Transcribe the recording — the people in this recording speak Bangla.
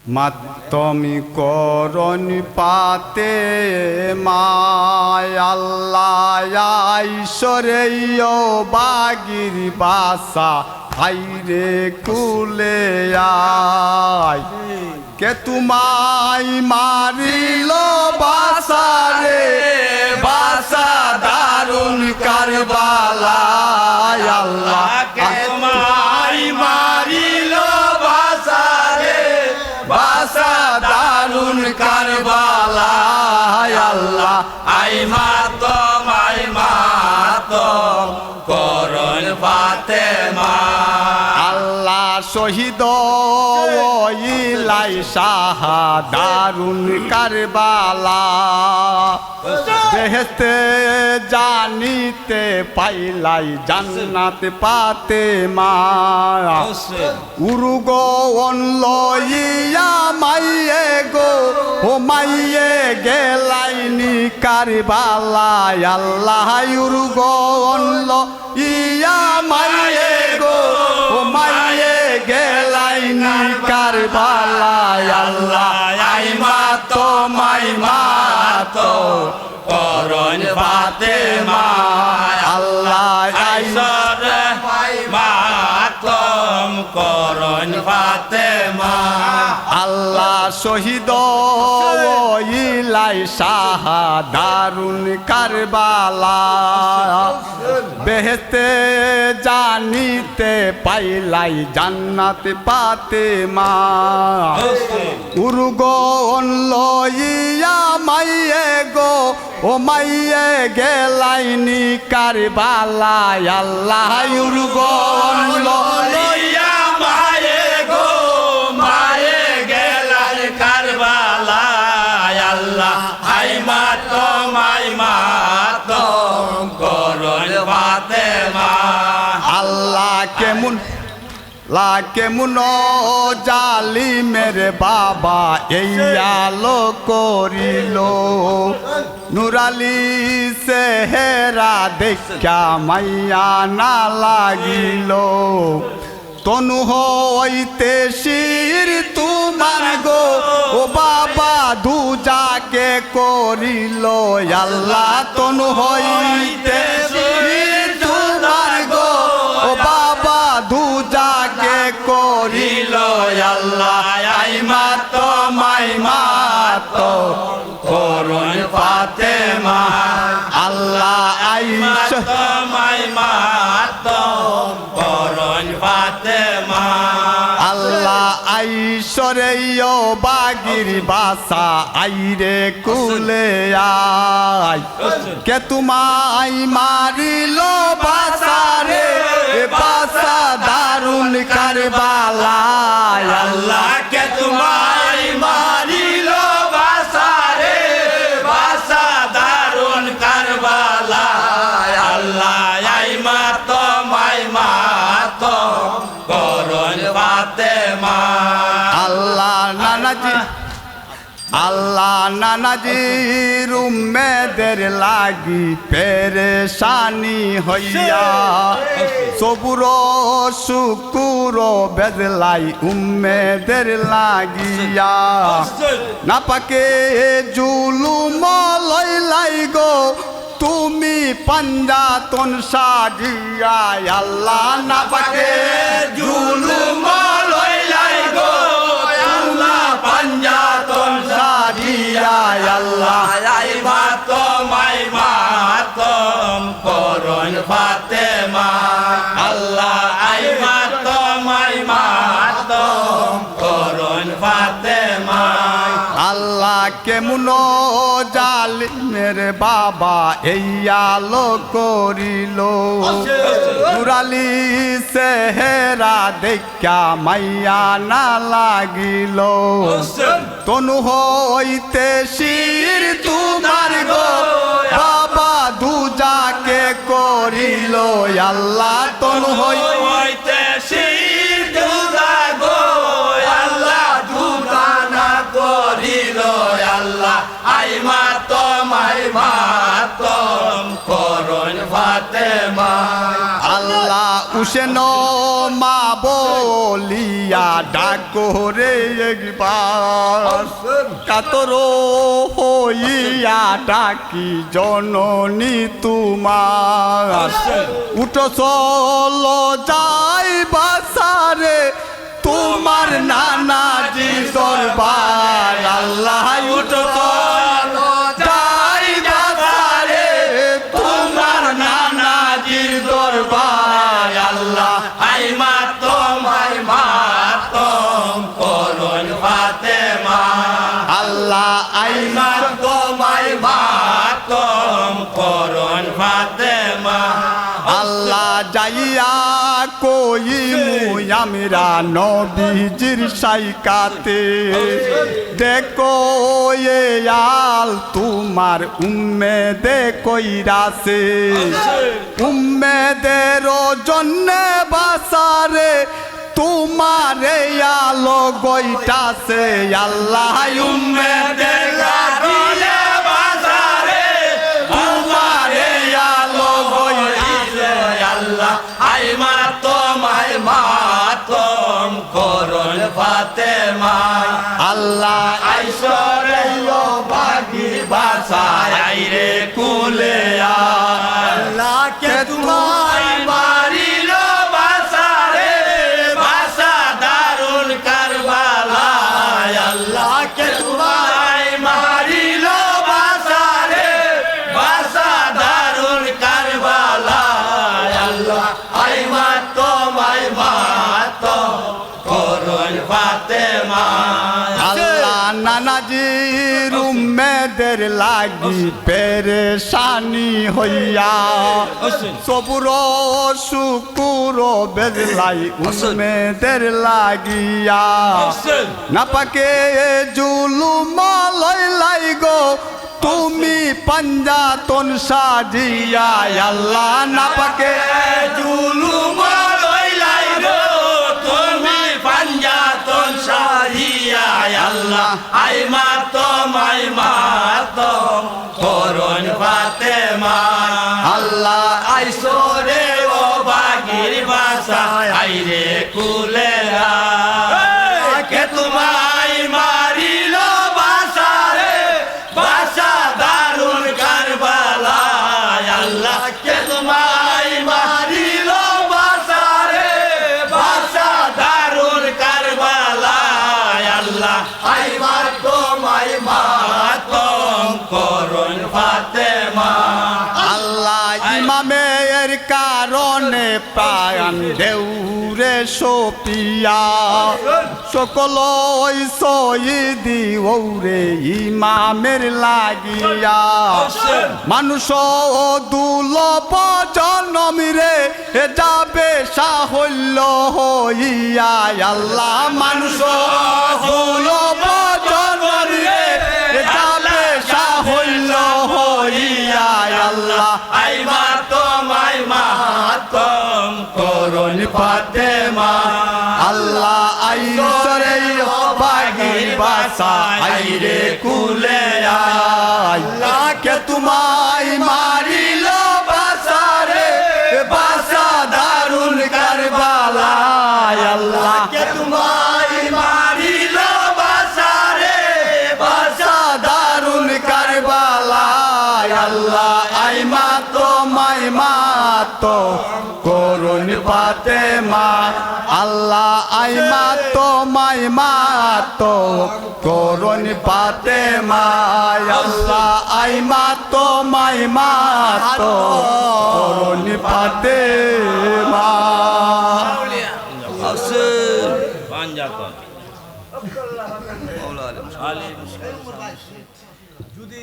মাতমি করণ পাতে মায় আল্লাহ ঈশ্বরে বাগির বাসা হাইরে কুলে আয় কে তোমায় মারিল বাসা রে বাসা দারুণ কারবালায় আল্লাহ কে তোমায় মারিল বাসা রে বাসা দারুণ কারবালায় আল্লাহ আই মাতম করণ ফাতেমা আল্লাহ শহীদ ইলাই শাহা দারুণ কারবালা বেহেশতে জানিতে পাইলাই জান্নাত পাতে মা উরুগো অনলইয়া মাইয়ে গো ও মাইয়ে গেলাইনি কারবালায় আল্লাহ উরুগো অনল ইয়া মাইয়ে গো ও মাইয়ে গেলাইনি কারবালায় আল্লাহ আই মাতো করণ ফাতেমা আল্লাহ আইসর মাতম করণ ফাতেমা আল্লাহ শহীদ ইলাই শাহা দারুণ কারবালা বেহেশতে জানিতে পাইলাই জান্নাত পাতে মা উরুগো অনলইয়া মাইয়ে গো ও মাইয়ে গেলাইনি কারবালায় আল্লাহ উরুগো লইয়া মায়ে গো মায়ে গেলার কারবালায় আল্লাহ আই মাতম করণ ফাতেমা আল্লাহ কেমন জালিমের বাবা এই আলো করিল নুরালি সেহেরা দেখা মাইয়া না লাগিল তনু হইতে শির তোমার গো ও বাবা দুজাকে করিল আল্লাহ তনু হইতে শির তোমার গো ও বাবা দুজাকে করিল আল্লাহ আই মাতো করণ ফাতেমা আল্লাহ আইসা মাতম করণ ফাতেমা আল্লাহ আইসরে বাগির বাসা আইরে কুলে আই কে তোমায় মারিল বাসা রে বাসা দারুণ কারবালায় আল্লাহ কে তোমায় মারিল বাসা রে বাসা দারুণ কারবালায় আল্লাহ আই মাতম করণ ফাতেমা আল্লাহ নানাজি উম্মেদের লাগি পেরেশানি হইয়া সবুর শুকুর বেদলাই উম্মেদের লাগিয়া না পাকে জুলুম লইলাই গো তুমি পাঞ্জাতন সাজিয়া আল্লাহ না পাকে জুলুম লইলাই গো আল্লাহ পাঞ্জাতন সাজিয়া আল্লাহ আই মাতম করণ ফাতেমা আল্লাহ আই মাতম করণ ফাতেমা আল্লাহ কেমন জালিমের বাবা এই আলো করিল নুরালি সেহেরা দেখা মাইয়া না লাগিল তনু হইতে শির তোমার গো বাবা দুজাকে করিল আল্লাহ তনু হইতে শির দুজা গো আল্লাহ দুগানা করিল আল্লাহ আই মাতম করণ ফাতেমা আল্লাহ উসেন মা বলিয়া ডাকো রে একবার কাতর হইয়া ডাকি জননী তোমার উঠো চলো যাই বাসারে তোমার নানাজি দরবার আল্লাহ উঠো চলো যাই বাসারে তোমার নানাজির দরবার আল্লাহ আই মাতম করুন ফাতেমা আল্লাহ আই মাতম করুন ফাতেমা আল্লাহ যাইয়া কইমু আমরা নবীজির সাইকাতে দেখো এ আল তোমার উম্মেদে কইরাছে উম্মেদের জন্যে বাসারে তোমারে আলো গইটাছে আল্লাহ উম্মেদের কারণে বাজারে তোমারে আলো হইছে আল্লাহ আই মাতম করুন ফাতেমা আল্লাহ আইসরে বাগি বাসায় আইরে কুলে আল্লাহ কে তোমায় মারিল বাসারে বাসা দারুল কারবালা আল্লাহ কে তোমায় মারিল বাসারে বাসা দারুল কারবালা আল্লাহ আই মাতম করুন ফাতেমা আল্লাহ নানাজির উম্মেদের লাগি পেরেশানি হইয়া সবুর শুকুর বেজলাই উম্মেদের লাগিয়া না পাকে জুলুম লইলাই গো তুমি পাঞ্জাতন সাজিয়া আল্লাহ না পাকে জুলুম লইলাই গো তুমি পাঞ্জাতন সাহিয়া আল্লাহ আই মাতম করুন ফাতেমা আল্লাহ আইসরে ও বাগির বাসা আইরে কুলে কে তোমায় মারিল বাসারে বাসা দারুল কারবালা আল্লাহ কে তোমায় মারিল বাসারে বাসা দারুল কারবালা আল্লাহ আই মাতম করুন ফাতেমা আল্লাহ ইমামের কারণে প্রাণ দেউরে সোপিয়া সকল শহীদি ওরে ইমামের লাগিয়া মানুষ দুলভ জনমিরে যাবে সাহল্য হইয়া আল্লাহ মানুষ দুলভ জনমিরে যাবে সাহল্য হইয়া আল্লাহ আই মাতম করুন ফাতেমা আল্লাহ আইসরে বাগির বাসা আইরে কুলে আল্লাহ কে তোমায় মারিল বাসারে বাসা দারুল কারবালা আল্লাহ কে তোমায় মারিল বাসারে বাসা দারুল কারবালা আল্লাহ আই মাতো করুন ফাতেমা আল্লাহ আই মাতো করুন ফাতেমা আল্লাহ আই মাতো করুন ফাতেমা পাঞ্জাতন যদি